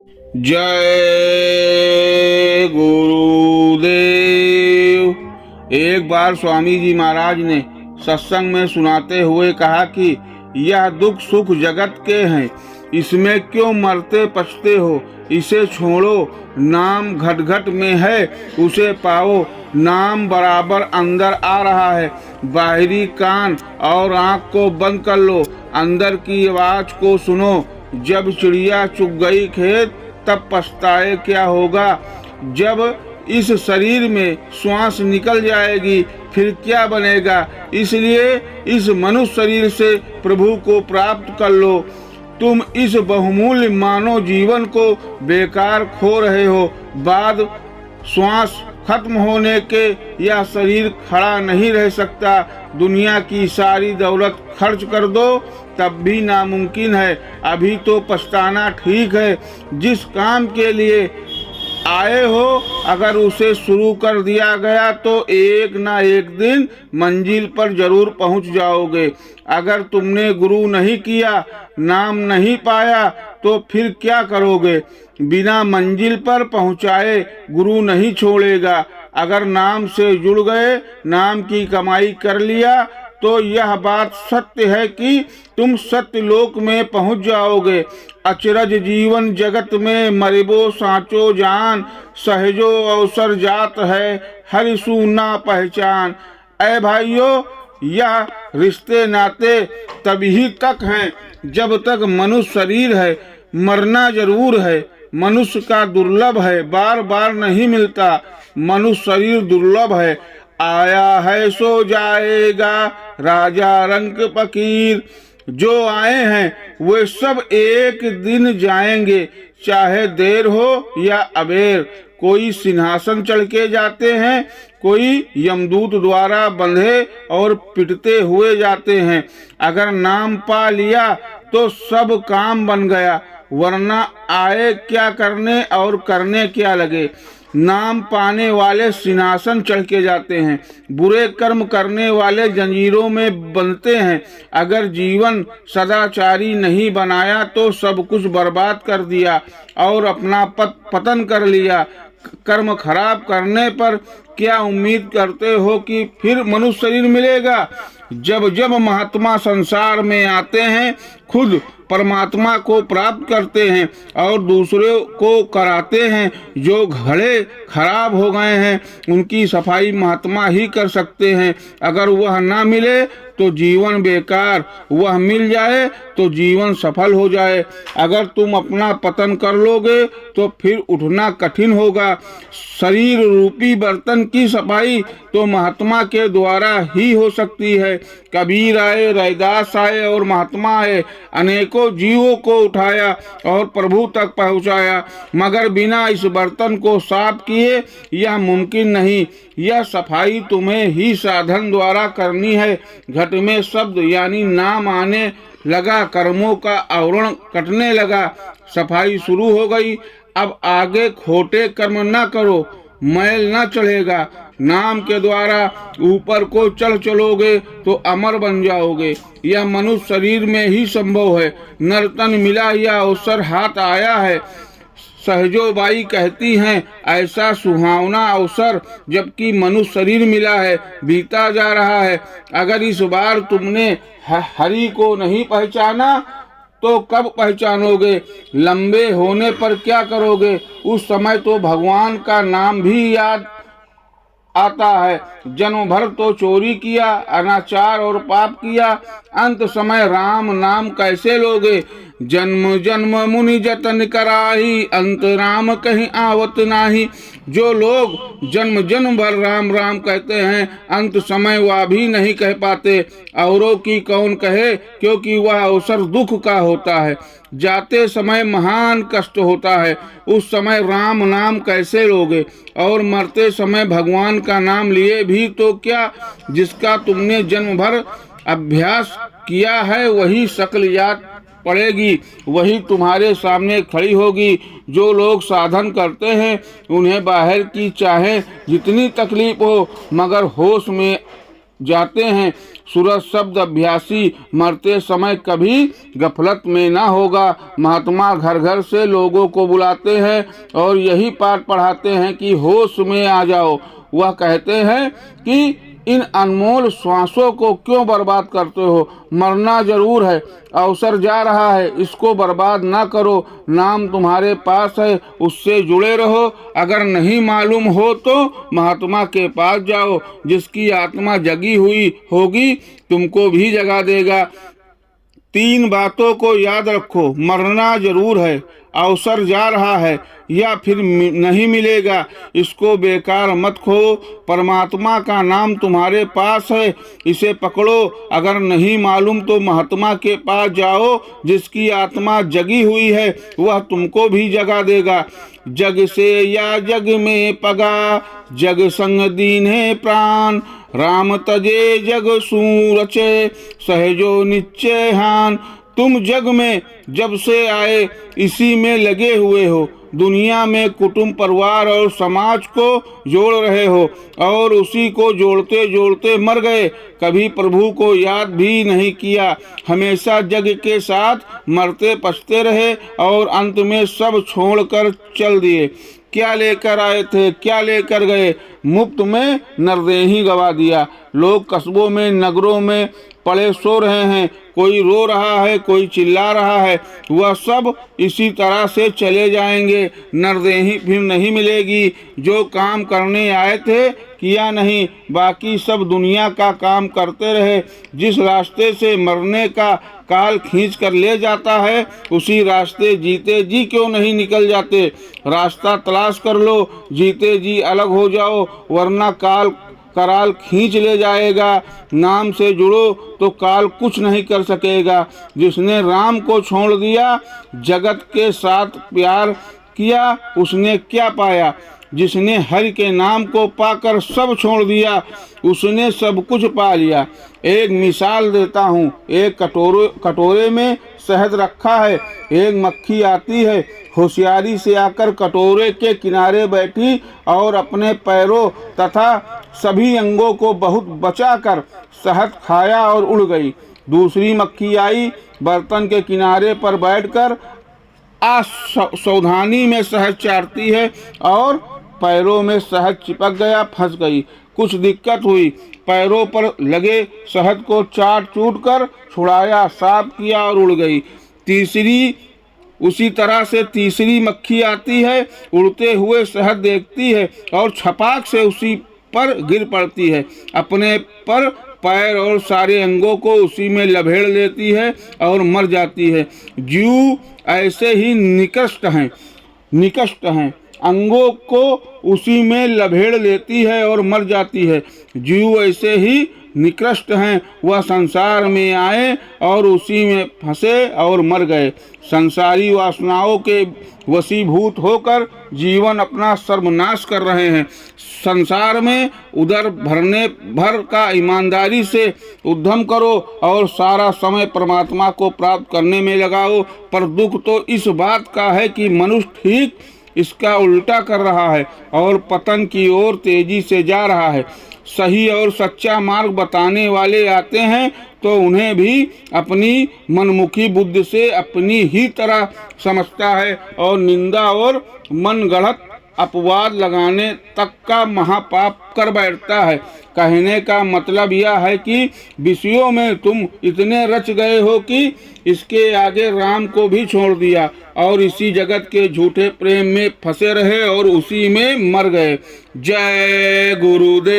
जय गुरुदेव। एक बार स्वामी जी महाराज ने सत्संग में सुनाते हुए कहा कि यह दुख सुख जगत के हैं, इसमें क्यों मरते पछते हो। इसे छोड़ो, नाम घट घट में है, उसे पाओ। नाम बराबर अंदर आ रहा है। बाहरी कान और आँख को बंद कर लो, अंदर की आवाज को सुनो। जब चिड़िया चुग गई खेत, तब पछताए क्या होगा। जब इस शरीर में श्वास निकल जाएगी, फिर क्या बनेगा। इसलिए इस मनुष्य शरीर से प्रभु को प्राप्त कर लो। तुम इस बहुमूल्य मानव जीवन को बेकार खो रहे हो। बाद श्वास खत्म होने के यह शरीर खड़ा नहीं रह सकता। दुनिया की सारी दौलत खर्च कर दो, तब भी नामुमकिन है। अभी तो पछताना ठीक है। जिस काम के लिए आए हो, अगर उसे शुरू कर दिया गया तो एक ना एक दिन मंजिल पर जरूर पहुंच जाओगे। अगर तुमने गुरु नहीं किया, नाम नहीं पाया, तो फिर क्या करोगे। बिना मंजिल पर पहुंचाए गुरु नहीं छोड़ेगा। अगर नाम से जुड़ गए, नाम की कमाई कर लिया, तो यह बात सत्य है कि तुम सत्य लोक में पहुंच जाओगे। अचरज जीवन जगत में मरिबो साचो जान, सहजो अवसर जात है, हरि सुना पहचान। ऐ भाइयों, यह रिश्ते नाते तभी तक हैं जब तक मनुष्य शरीर है। मरना जरूर है, मनुष्य का दुर्लभ है, बार बार नहीं मिलता। मनुष्य शरीर दुर्लभ है। आया है सो जाएगा, राजा रंक फकीर। जो आए हैं वे सब एक दिन जाएंगे, चाहे देर हो या अबेर। कोई सिंहासन चढ़ के जाते हैं, कोई यमदूत द्वारा बंधे और पिटते हुए जाते हैं। अगर नाम पा लिया तो सब काम बन गया, वरना आए क्या करने और करने क्या लगे। नाम पाने वाले सिंहासन चढ़ के जाते हैं, बुरे कर्म करने वाले जंजीरों में बंधते हैं। अगर जीवन सदाचारी नहीं बनाया तो सब कुछ बर्बाद कर दिया और अपना पतन कर लिया। कर्म खराब करने पर क्या उम्मीद करते हो कि फिर मनुष्य शरीर मिलेगा। जब जब महात्मा संसार में आते हैं, खुद परमात्मा को प्राप्त करते हैं और दूसरे को कराते हैं। जो घड़े खराब हो गए हैं, उनकी सफाई महात्मा ही कर सकते हैं। अगर वह ना मिले तो जीवन बेकार, वह मिल जाए तो जीवन सफल हो जाए। अगर तुम अपना पतन कर लोगे तो फिर उठना कठिन होगा। शरीर रूपी बर्तन की सफाई तो महात्मा के द्वारा ही हो सकती है। कबीर आए, रैदास आए और महात्मा आए, अनेकों जीवों को उठाया और प्रभु तक पहुंचाया, मगर बिना इस बर्तन को साफ किए यह मुमकिन नहीं। यह सफाई तुम्हें ही साधन द्वारा करनी है। घट में शब्द यानी नाम आने लगा, कर्मों का आवरण कटने लगा, सफाई शुरू हो गई। अब आगे खोटे कर्म न करो, मैल न चढ़ेगा। नाम के द्वारा ऊपर को चलोगे तो अमर बन जाओगे। यह मनुष्य शरीर में ही संभव है। नर्तन मिला, यह अवसर हाथ आया है। सहजो बाई कहती हैं, ऐसा सुहावना अवसर जबकि मनुष्य शरीर मिला है, बीता जा रहा है। अगर इस बार तुमने हरि को नहीं पहचाना तो कब पहचानोगे। लंबे होने पर क्या करोगे। उस समय तो भगवान का नाम भी याद आता है। जन्म भर तो चोरी किया, अनाचार और पाप किया, अंत समय राम नाम कैसे लोगे। जन्म जन्म मुनि जतन कराही, अंत राम कहीं आवत नाही। जो लोग जन्म जन्म भर राम राम कहते हैं, अंत समय वह भी नहीं कह पाते। औरों की कौन कहे, क्योंकि वह अवसर दुख का होता है। जाते समय महान कष्ट होता है, उस समय राम नाम कैसे लोगे। और मरते समय भगवान का नाम लिए भी तो क्या। जिसका तुमने जन्म भर अभ्यास किया है वही शकल याद पड़ेगी, वही तुम्हारे सामने खड़ी होगी। जो लोग साधन करते हैं उन्हें बाहर की चाहे जितनी तकलीफ हो, मगर होश में जाते हैं। सूरज शब्द अभ्यासी मरते समय कभी गफलत में ना होगा। महात्मा घर घर से लोगों को बुलाते हैं और यही पाठ पढ़ाते हैं कि होश में आ जाओ। वह कहते हैं कि इन अनमोल श्वासों को क्यों बर्बाद करते हो? मरना जरूर है, अवसर जा रहा है, इसको बर्बाद ना करो। नाम तुम्हारे पास है, उससे जुड़े रहो। अगर नहीं मालूम हो तो महात्मा के पास जाओ, जिसकी आत्मा जगी हुई होगी तुमको भी जगा देगा। 3 बातों को याद रखो, मरना जरूर है, अवसर जा रहा है या फिर नहीं मिलेगा, इसको बेकार मत खो। परमात्मा का नाम तुम्हारे पास है, इसे पकड़ो। अगर नहीं मालूम तो महात्मा के पास जाओ, जिसकी आत्मा जगी हुई है वह तुमको भी जगा देगा। जग से या जग में पगा, जग संग दीन्हे प्राण। राम तजे जग सूरचे, सहजो निश्चय हान। तुम जग में जब से आए इसी में लगे हुए हो। दुनिया में कुटुंब परिवार और समाज को जोड़ रहे हो और उसी को जोड़ते जोड़ते मर गए। कभी प्रभु को याद भी नहीं किया। हमेशा जग के साथ मरते पछते रहे और अंत में सब छोड़कर चल दिए। क्या लेकर आए थे, क्या लेकर गए? मुफ्त में नरदेही गवा दिया। लोग कस्बों में नगरों में पड़े सो रहे हैं, कोई रो रहा है, कोई चिल्ला रहा है। वह सब इसी तरह से चले जाएंगे। नरदेही फिर नहीं मिलेगी। जो काम करने आए थे किया नहीं, बाकी सब दुनिया का काम करते रहे। जिस रास्ते से मरने का काल खींच कर ले जाता है उसी रास्ते जीते जी क्यों नहीं निकल जाते? रास्ता तलाश कर लो, जीते जी अलग हो जाओ, वरना काल कराल खींच ले जाएगा। नाम से जुड़ो तो काल कुछ नहीं कर सकेगा। जिसने राम को छोड़ दिया, जगत के साथ प्यार किया, उसने क्या पाया? जिसने हरि के नाम को पाकर सब छोड़ दिया, उसने सब कुछ पा लिया। एक मिसाल देता हूँ। एक कटोरे में शहद रखा है। एक मक्खी आती है, होशियारी से आकर कटोरे के किनारे बैठी और अपने पैरों तथा सभी अंगों को बहुत बचाकर शहद खाया और उड़ गई। दूसरी मक्खी आई, बर्तन के किनारे पर बैठकर सावधानी में शहद चाटती है और पैरों में शहद चिपक गया, फंस गई। कुछ दिक्कत हुई, पैरों पर लगे शहद को चाट चूट कर छुड़ाया, साफ किया और उड़ गई। उसी तरह से तीसरी मक्खी आती है, उड़ते हुए शहद देखती है और छपाक से उसी पर गिर पड़ती है। अपने पर पैर और सारे अंगों को उसी में लपेट लेती है और मर जाती है। जीव ऐसे ही निकृष्ट हैं, अंगों को उसी में लपेट लेती है और मर जाती है। जीव ऐसे ही निकृष्ट हैं, वह संसार में आए और उसी में फंसे और मर गए। संसारी वासनाओं के वशीभूत होकर जीवन अपना सर्वनाश कर रहे हैं। संसार में उदर भरने भर का ईमानदारी से उद्यम करो और सारा समय परमात्मा को प्राप्त करने में लगाओ। पर दुख तो इस बात का है कि मनुष्य ठीक इसका उल्टा कर रहा है और पतन की ओर तेजी से जा रहा है। सही और सच्चा मार्ग बताने वाले आते हैं तो उन्हें भी अपनी मनमुखी बुद्धि से अपनी ही तरह समझता है और निंदा और मनगढ़ंत अपवाद लगाने तक का महापाप कर बैठता है। कहने का मतलब यह है कि विषयों में तुम इतने रच गए हो कि इसके आगे राम को भी छोड़ दिया और इसी जगत के झूठे प्रेम में फंसे रहे और उसी में मर गए। जय गुरुदेव।